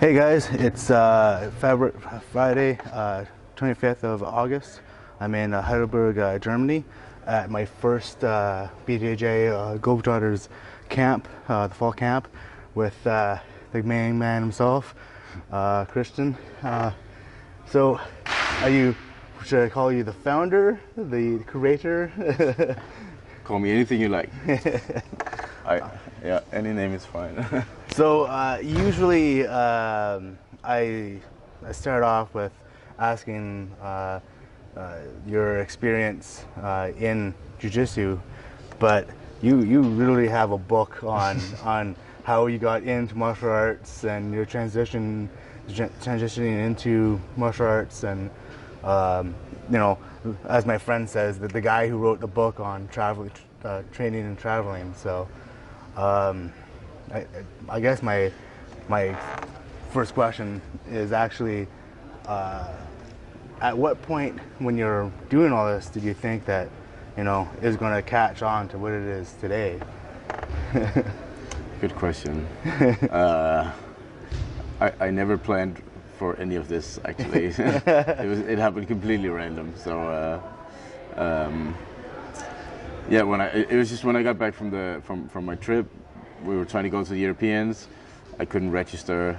Hey guys, it's Friday, 25th of August. I'm in Heidelberg, Germany at my first BJJ Globetrotters camp, the fall camp, with the main man himself, Christian. So, should I call you the founder, the curator? Call me anything you like. Yeah, any name is fine. So usually I start off with asking your experience in jiu-jitsu, but you literally have a book on how you got into martial arts and your transitioning into martial arts, and as my friend says, that the guy who wrote the book on training and traveling. So I guess my first question is actually, at what point when you're doing all this did you think that is going to catch on to what it is today? Good question. I never planned for any of this, actually. It happened completely random. So yeah, it was just when I got back from my trip. We were trying to go to the Europeans. I couldn't register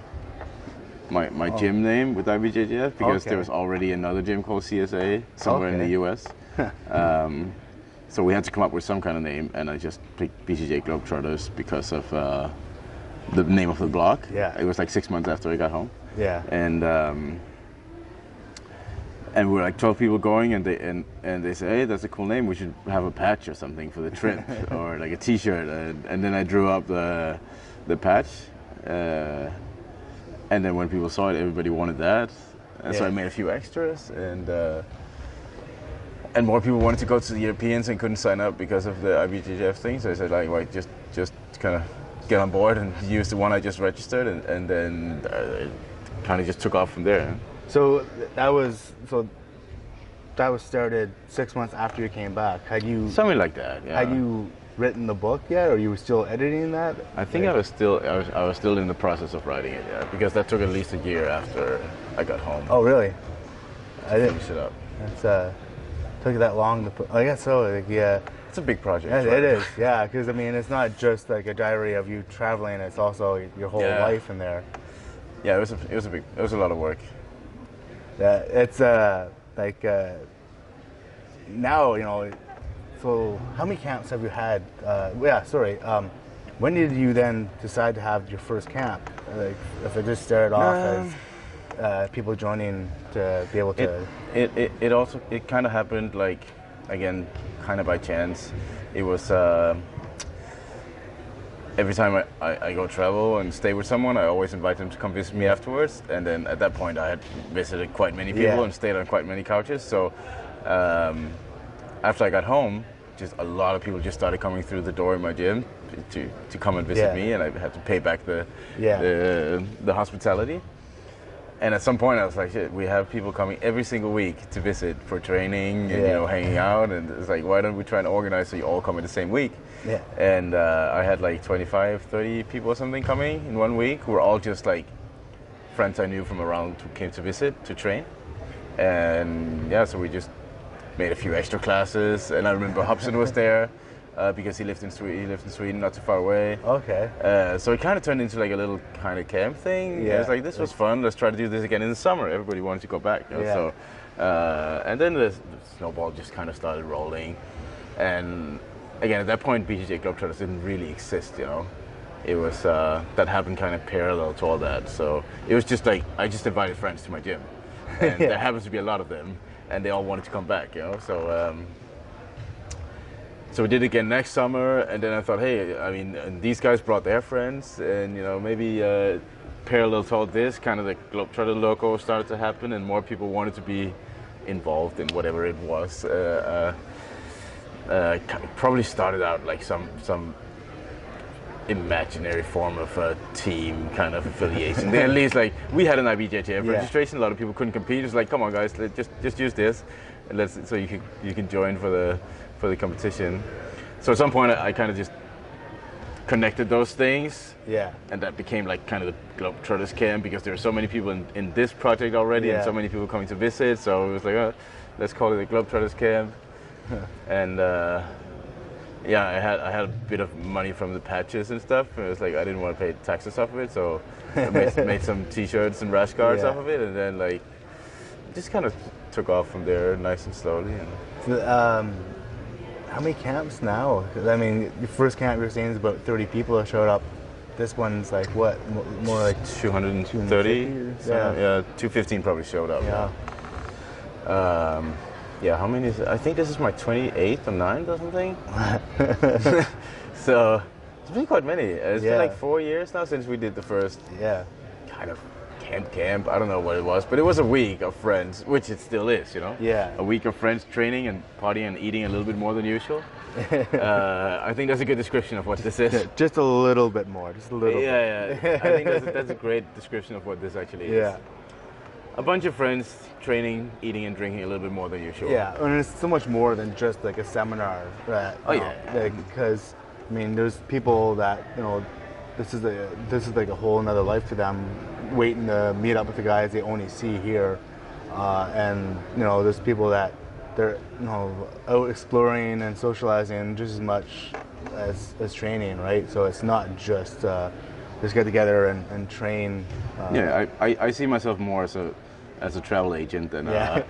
my gym name with IBJJF because there was already another gym called CSA somewhere in the US. So we had to come up with some kind of name, and I just picked BJJ Globetrotters because of the name of the blog. Yeah. It was like 6 months after I got home. Yeah. And we're like 12 people going, and they say, hey, that's a cool name. We should have a patch or something for the trip, or like a T-shirt. And then I drew up the patch, and then when people saw it, everybody wanted that. And so I made a few extras, and more people wanted to go to the Europeans and couldn't sign up because of the IBJJF thing. So I said, like, well, just kind of get on board and use the one I just registered, and then it kind of just took off from there. So that was started 6 months after you came back. Had you something like that? Yeah. Had you written the book yet, or you were still editing that? I think I was still in the process of writing it, yeah, because that took at least a year after I got home. Oh, really? I didn't finish it up. That's took that long to put. I guess so. Like, yeah. It's a big project. Yeah, right? It is. Yeah, because I mean, it's not just like a diary of you traveling. It's also your whole life in there. Yeah, it was a lot of work. Yeah, it's now So how many camps have you had? When did you then decide to have your first camp? Like, if it just started off as people joining to be able to. It kind of happened, like, again, kind of by chance. It was every time I go travel and stay with someone, I always invite them to come visit me afterwards. And then at that point, I had visited quite many people and stayed on quite many couches. So after I got home, just a lot of people just started coming through the door in my gym to come and visit me, and I had to pay back the hospitality. And at some point, I was like, shit, we have people coming every single week to visit for training and hanging out, and it's like, why don't we try and organize so you all come in the same week? Yeah. And I had like 25, 30 people or something coming in 1 week who were all just like friends I knew from around who came to visit, to train. And yeah, so we just made a few extra classes, and I remember Hobson was there because he lived in Sweden, not too far away. Okay. So it kind of turned into like a little kind of camp thing. Yeah. It was like, this was fun. Let's try to do this again in the summer. Everybody wanted to go back. So, and then the snowball just kind of started rolling. And again, at that point, BJJ Globetrotters didn't really exist. It was that happened kind of parallel to all that. So it was just like, I just invited friends to my gym, and there happens to be a lot of them, and they all wanted to come back. So we did it again next summer, and then I thought, hey, I mean, and these guys brought their friends, and maybe parallel to all this, kind of the Globetrotter logo started to happen, and more people wanted to be involved in whatever it was. Probably started out like some imaginary form of a team kind of affiliation. At least, like, we had an IBJJF registration. A lot of people couldn't compete. It's like, come on, guys, just use this, and so you can join for the competition. So at some point, I kind of just connected those things. Yeah. And that became like kind of the Globetrotters camp, because there are so many people in this project already, and so many people coming to visit. So it was like, let's call it the Globetrotters camp. And yeah, I had a bit of money from the patches and stuff. And it was like I didn't want to pay taxes off of it, so I made some T-shirts and rash guards off of it, and then like just kind of took off from there, nice and slowly. And how many camps now? 'Cause, I mean, your first camp you're saying is about 30 people have showed up. This one's like what? More like 230? Yeah, 215 probably showed up. Yeah. Yeah, how many is it? I think this is my 28th or 9th or something. So it's been quite many. It's been like 4 years now since we did the first kind of camp. I don't know what it was, but it was a week of friends, which it still is, you know? Yeah. A week of friends training and partying and eating a little bit more than usual. I think that's a good description of what this is. Just a little bit more, just a little bit. Yeah. I think that's a great description of what this actually is. Yeah. A bunch of friends training, eating and drinking a little bit more than usual. Yeah, and it's so much more than just like a seminar. Because I mean, there's people that, you know, this is like a whole nother life to them, waiting to meet up with the guys they only see here, and you know, there's people that they're, you know, out exploring and socializing just as much as training, right? So it's not just get together and train. I see myself more as a travel agent than a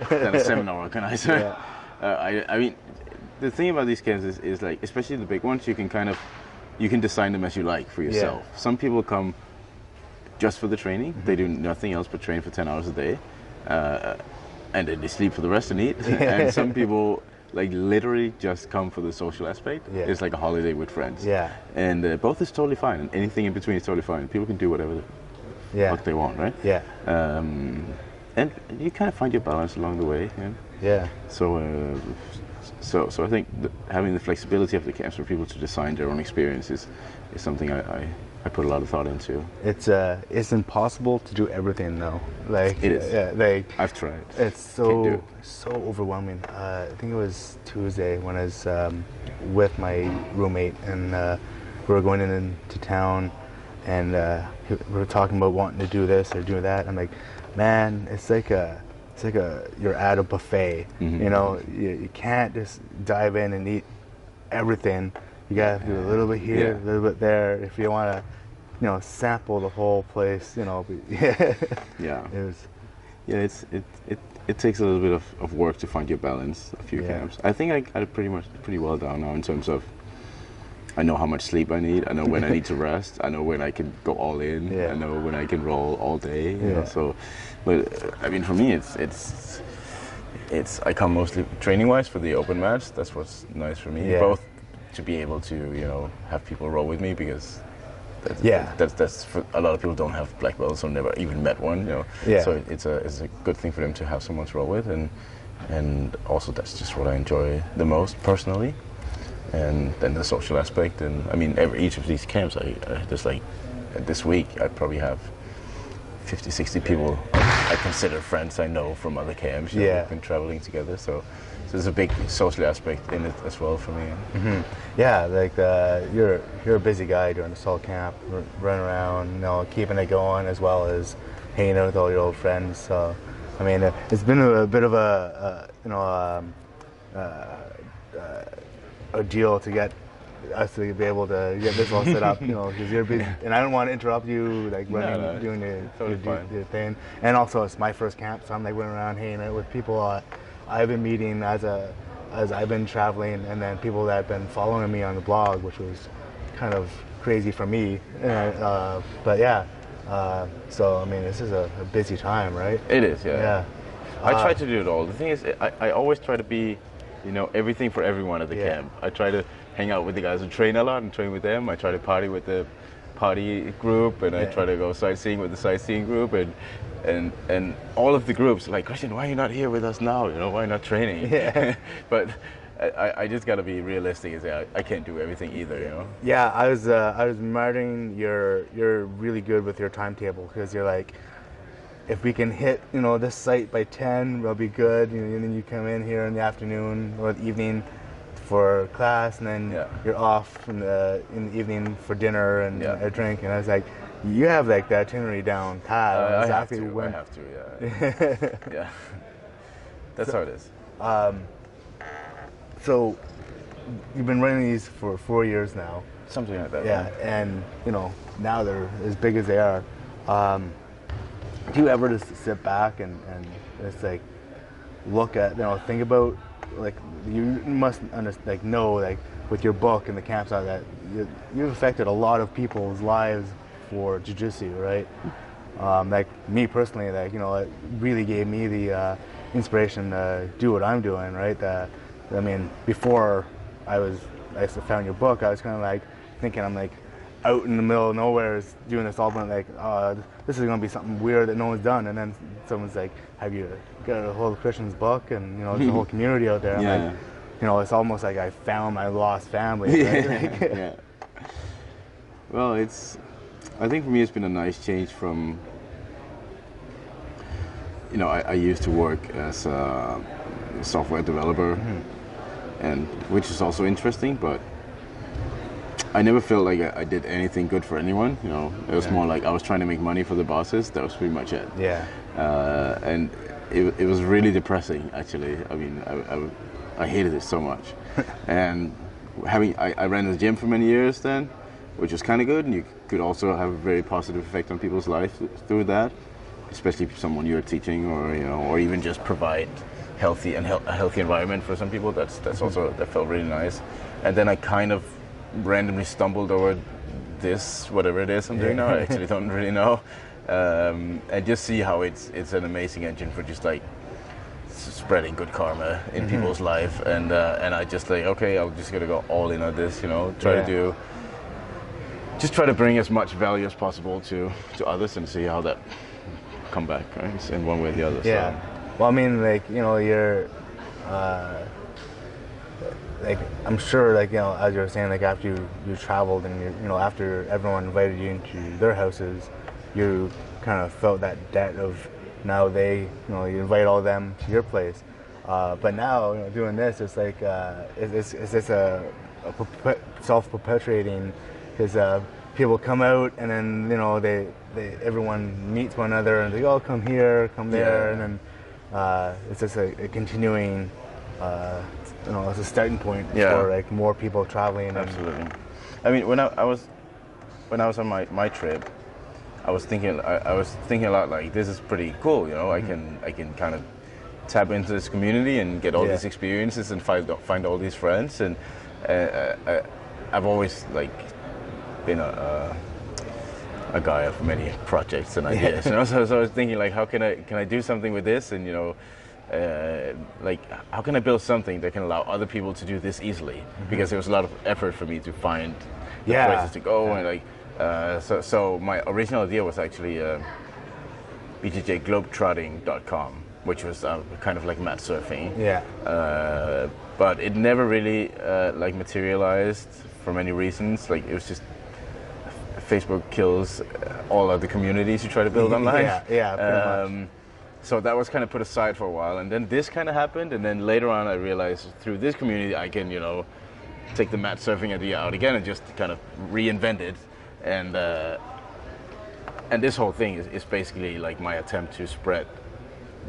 seminar organizer. I mean, the thing about these camps is like, especially the big ones, you can design them as you like for yourself. Some people come just for the training. They do nothing else but train for 10 hours a day, and then they sleep for the rest and eat. And some people like literally just come for the social aspect. It's like a holiday with friends. And both is totally fine, and anything in between is totally fine. People can do whatever the fuck they want, right? And you kind of find your balance along the way. So I think having the flexibility of the camps for people to design their own experiences is something I put a lot of thought into. It's impossible to do everything though. Like it is. Like I've tried. It's so overwhelming. I think it was Tuesday when I was with my roommate, and we were going into town, and we were talking about wanting to do this or do that. I'm like, man, it's like you're at a buffet. You know, you can't just dive in and eat everything. You gotta do a little bit here, a little bit there, if you want to, you know, sample the whole place. You know, it takes a little bit of work to find your balance. A few camps. I think I got it pretty well down now in terms of, I know how much sleep I need. I know when I need to rest. I know when I can go all in. I know when I can roll all day. You know, so, but I mean, for me, it's I come mostly training wise for the open match. That's what's nice for me. Both to be able to, you know, have people roll with me, because that's for a lot of people don't have black belts or never even met one. You know, so it's a good thing for them to have someone to roll with, and also that's just what I enjoy the most personally. And then the social aspect, and I mean, each of these camps, I just like, this week I probably have 50, 60 people I consider friends I know from other camps. You know, we've been traveling together, so there's a big social aspect in it as well for me. Yeah, like you're a busy guy during the salt camp, running around, you know, keeping it going, as well as hanging out with all your old friends. So, I mean, it's been a bit of a deal to get us to be able to get this all set up, you know, because you're busy, and I don't want to interrupt you, like running, doing the thing. And also, it's my first camp, so I'm like running around hanging out with people I've been meeting as I've been traveling, and then people that have been following me on the blog, which was kind of crazy for me. But yeah, so I mean, this is a busy time, right? It is, yeah. I try to do it all. The thing is, I always try to be, you know, everything for everyone at the camp. I try to hang out with the guys who train a lot and train with them. I try to party with the party group, and I try to go sightseeing with the sightseeing group, and all of the groups like, Christian, why are you not here with us now? You know, why not training? But I just got to be realistic and say I can't do everything either, you know. Yeah, I was admiring you're really good with your timetable, because you're like, if we can hit, you know, this site by 10, we'll be good. You know, and then you come in here in the afternoon or the evening, for class, and then Yeah. you're off in the evening for dinner and Yeah. a drink. And I was like, you have like the itinerary down pat. I exactly have to. when. I have to. Yeah. Yeah. That's how it is. So you've been running these for 4 years now. Something like that. Yeah, and now they're as big as they are. Do you ever just sit back and just like look at, think about, like, you must know, like, with your book and the camps on that, you've affected a lot of people's lives for jiu-jitsu, right? Like me personally, like, it really gave me the inspiration to do what I'm doing, right? I mean, before I found your book, I was kind of like thinking I'm like out in the middle of nowhere doing this all, but like, this is going to be something weird that no one's done. And then someone's like, have you got a hold of Christian's book? And, there's a whole community out there. I'm like, it's almost like I found my lost family. Right? Yeah. Well, I think for me it's been a nice change from, I used to work as a software developer, and which is also interesting, but I never felt like I did anything good for anyone. It was more like I was trying to make money for the bosses. That was pretty much it. Yeah. And it was really depressing, actually. I mean, I hated it so much. And I ran a gym for many years then, which was kind of good, and you could also have a very positive effect on people's lives through that, especially if someone you're teaching, or even just provide a healthy environment for some people. That's also, that felt really nice. And then I kind of randomly stumbled over this, whatever it is I'm doing now. I actually don't really know. And just see how it's an amazing engine for just like spreading good karma in people's life. And I just like, okay, I'm just gonna go all in on this. Try to bring as much value as possible to others and see how that come back, right? In one way or the other. Yeah. So. Well, I mean, like, you're like, I'm sure, like, as you were saying, like, after you traveled and after everyone invited you into their houses, you kind of felt that debt of now you invite all of them to your place. But now, doing this, it's like, it's just a self-perpetuating, because people come out and then, everyone meets one another and they go, oh, come here, come there, and then it's just a continuing, it's a starting point for like more people traveling. Absolutely. I mean, when I was on my trip, I was thinking a lot like, this is pretty cool. I can kind of tap into this community and get all these experiences and find all these friends. And I've always like been a guy of many projects and ideas. So I was thinking, like, how can I do something with this? And like, how can I build something that can allow other people to do this easily? Because there was a lot of effort for me to find the places to go, and like, so my original idea was actually BJJ Globetrotting.com, which was kind of like mat surfing. Yeah. But it never really like materialized for many reasons. Like, it was just Facebook kills all of the communities you try to build online. Yeah, pretty much. So that was kind of put aside for a while, and then this kind of happened, and then later on I realized through this community I can, take the mat surfing idea out again and just kind of reinvent it, and this whole thing is basically like my attempt to spread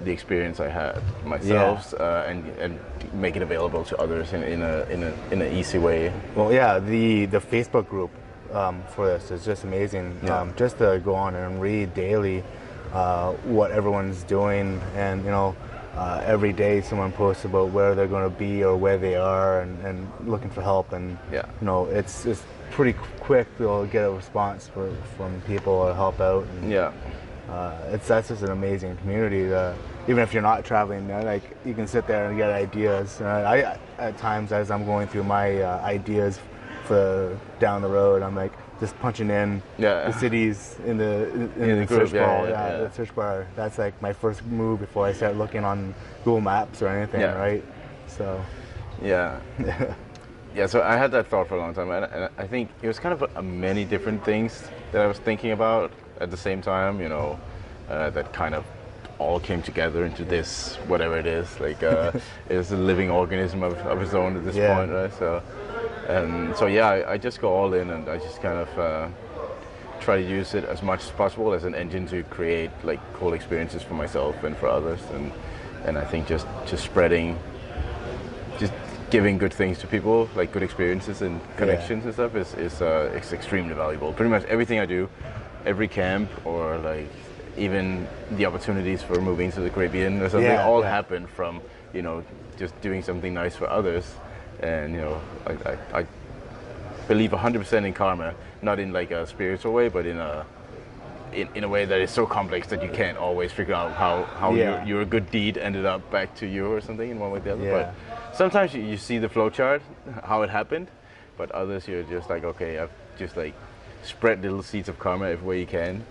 the experience I had myself, and make it available to others in an easy way. Well, yeah, the Facebook group for this is just amazing. Just to go on and read daily what everyone's doing, and every day someone posts about where they're going to be or where they are, and looking for help, and it's pretty quick to get a response from people to help out. And, that's just an amazing community. Even if you're not traveling, like, you can sit there and get ideas. I at times, as I'm going through my ideas for down the road, I'm like just punching in the cities in the search bar. The search bar. That's like my first move before I start looking on Google Maps or anything, right? So. Yeah, so I had that thought for a long time, and I think it was kind of a many different things that I was thinking about at the same time, that kind of all came together into this, whatever it is. Like it's a living organism of its own at this point, right? So yeah, I just go all in, and I just kind of try to use it as much as possible as an engine to create like cool experiences for myself and for others, and I think just spreading, just giving good things to people, like good experiences and connections and stuff is extremely valuable. Pretty much everything I do, every camp, or like even the opportunities for moving to the Caribbean or something, all happen from, you know, just doing something nice for others. And, you know, I believe 100% in karma, not in like a spiritual way, but in a way that is so complex that you can't always figure out how your good deed ended up back to you or something in one way or the other. But sometimes you see the flow chart, how it happened, but others you're just like, okay, I've just like spread little seeds of karma everywhere you can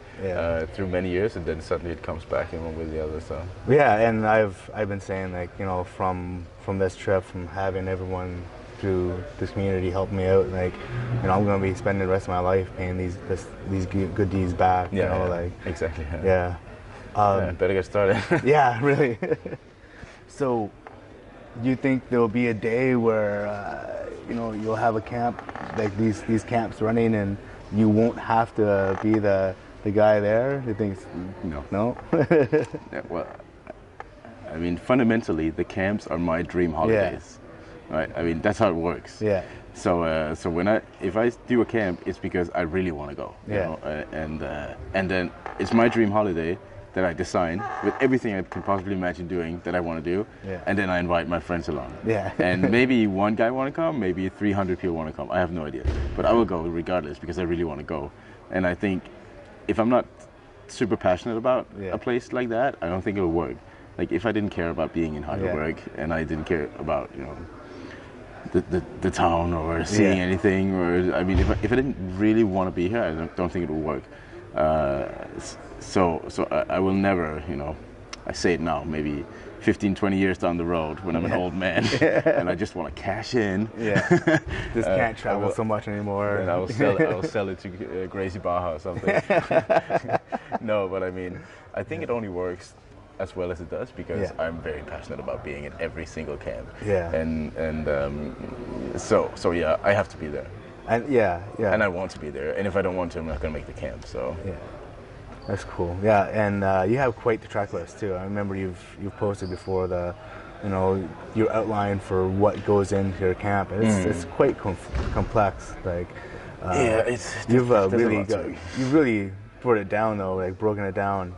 through many years, and then suddenly it comes back in one way or the other. So yeah, and I've been saying, like, you know, from this trip, from having everyone through this community help me out, like, you know, I'm gonna be spending the rest of my life paying these good deeds back. You know, like exactly. Better get started. Yeah, really. So, do you think there'll be a day where you know, you'll have a camp like these camps running, and you won't have to be the guy there? You think? No. Yeah, well, I mean, fundamentally, the camps are my dream holidays, right? I mean, that's how it works. Yeah. So if I do a camp, it's because I really want to go. You know? And then it's my dream holiday that I design with everything I can possibly imagine doing that I want to do, and then I invite my friends along. And maybe one guy want to come, maybe 300 people want to come. I have no idea, but I will go regardless because I really want to go. And I think if I'm not super passionate about a place like that, I don't think it will work. Like if I didn't care about being in Heidelberg and I didn't care about, you know, the town or seeing anything, or I mean, if I didn't really want to be here, I don't think it will work. So I will never, you know, I say it now, maybe 15, 20 years down the road when I'm an old man and I just want to cash in. Just can't travel so much anymore. And I will sell it to Gracie Baja or something. No, but I mean, I think it only works as well as it does because I'm very passionate about being in every single camp. So yeah, I have to be there. And and I want to be there, and if I don't want to, I'm not going to make the camp. So that's cool. And you have quite the track list too. I remember you've posted before your outline for what goes into your camp. It's quite complex. Like you've really put it down though, like broken it down.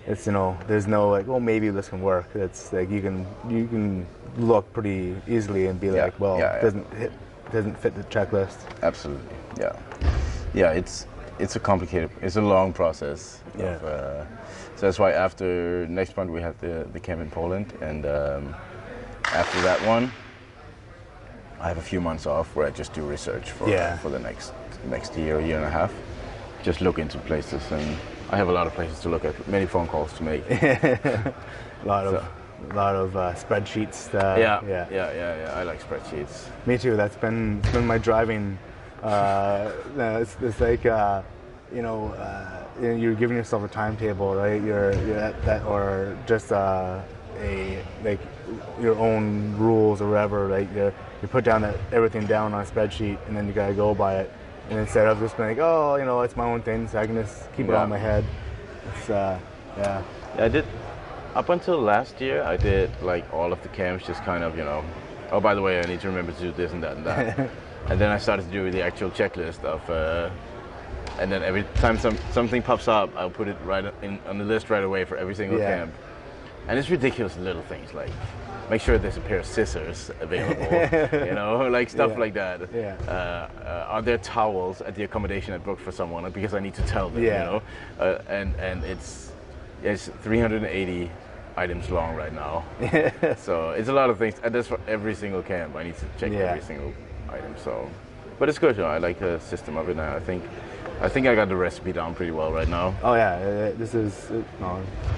It's, you know, there's no like, well, maybe this can work. It's like you can look pretty easily and be like, well, it doesn't fit the checklist. Absolutely, yeah. It's a long process. So that's why after next month we have the camp in Poland, and after that one, I have a few months off where I just do research for the next year and a half. Just look into places, and I have a lot of places to look at, many phone calls to make. a lot of spreadsheets. I like spreadsheets. Me too. That's been my driving. It's like you're giving yourself a timetable, right? You're at that, or just like your own rules or whatever. Like you put down everything down on a spreadsheet, and then you gotta go by it. And instead of just being like, oh, you know, it's my own thing, so I can just keep it on my head. It's I did. Up until last year, I did like all of the camps, just kind of, you know, oh, by the way, I need to remember to do this and that and that. And then I started to do the actual checklist of, and then every time something pops up, I'll put it right on the list right away for every single camp. And it's ridiculous little things like, make sure there's a pair of scissors available, you know, like stuff like that. Are there towels at the accommodation I booked for someone because I need to tell them, you know? And it's 380 items long right now. So it's a lot of things, and that's for every single camp. I need to check every single item. So, but it's good. You know, I like the system of it now. I think I got the recipe down pretty well right now. Oh yeah, this is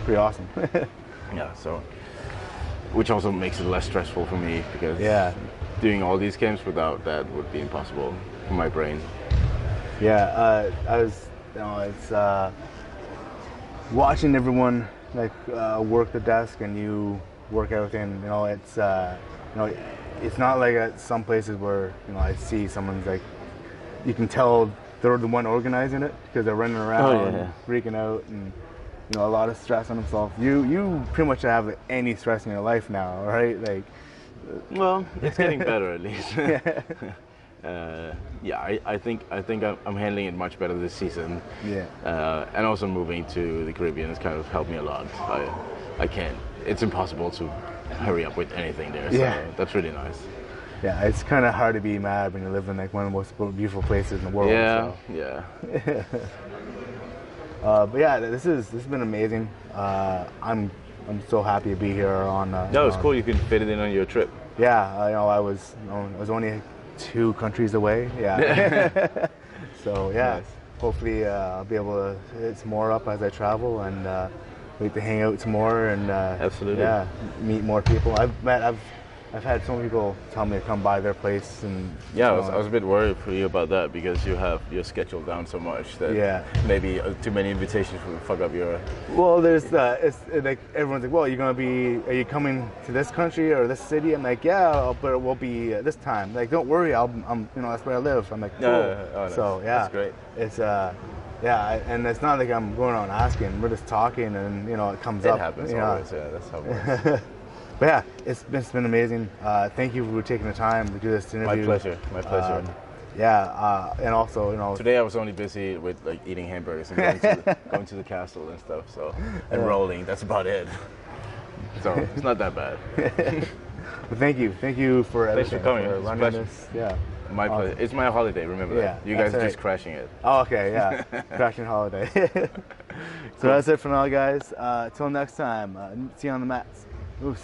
pretty awesome. So, which also makes it less stressful for me because doing all these camps without that would be impossible for my brain. I was, it's watching everyone like work the desk and you work everything, you know, it's you know, it's not like at some places where, you know, I see someone's like, you can tell they're the one organizing it because they're running around, freaking out, and you know, a lot of stress on themselves. You pretty much have any stress in your life now, right? Like, well, it's getting better at least. Yeah, I think I'm handling it much better this season. Yeah. And also moving to the Caribbean has kind of helped me a lot. I can't. It's impossible to hurry up with anything there. So that's really nice. Yeah, it's kind of hard to be mad when you live in like one of the most beautiful places in the world. Yeah, so. yeah. But yeah, this has been amazing. I'm so happy to be here on. No, it's cool. You can fit it in on your trip. Yeah, you know, I was only 2 countries away. Yeah. So yeah, nice. Hopefully I'll be able to hit some more up as I travel and wait to hang out some more and absolutely. Yeah, meet more people. I've had so many people tell me to come by their place and yeah, I was a bit worried for you about that because you have your schedule down so much that maybe too many invitations will fuck up your. Well, there's it's like everyone's like, well, are you coming to this country or this city? I'm like, yeah, but it will be this time. Like, don't worry, I'm you know, that's where I live. I'm like, cool. Oh, so yeah, that's great. It's yeah, and it's not like I'm going on asking. We're just talking, and you know, it comes up. It happens always. Yeah, that's how it works. But yeah, it's been amazing. Thank you for taking the time to do this interview. My pleasure. My pleasure. And also, you know, today I was only busy with like eating hamburgers and going to the castle and stuff. So and rolling. That's about it. So it's not that bad. But thank you for everything. Thanks for coming. For running this. Yeah. My pleasure. It's my holiday. Remember that. You guys are just crashing it. Oh, okay. Yeah. Crashing holiday. So that's it for now, guys. Till next time. See you on the mats. Oos.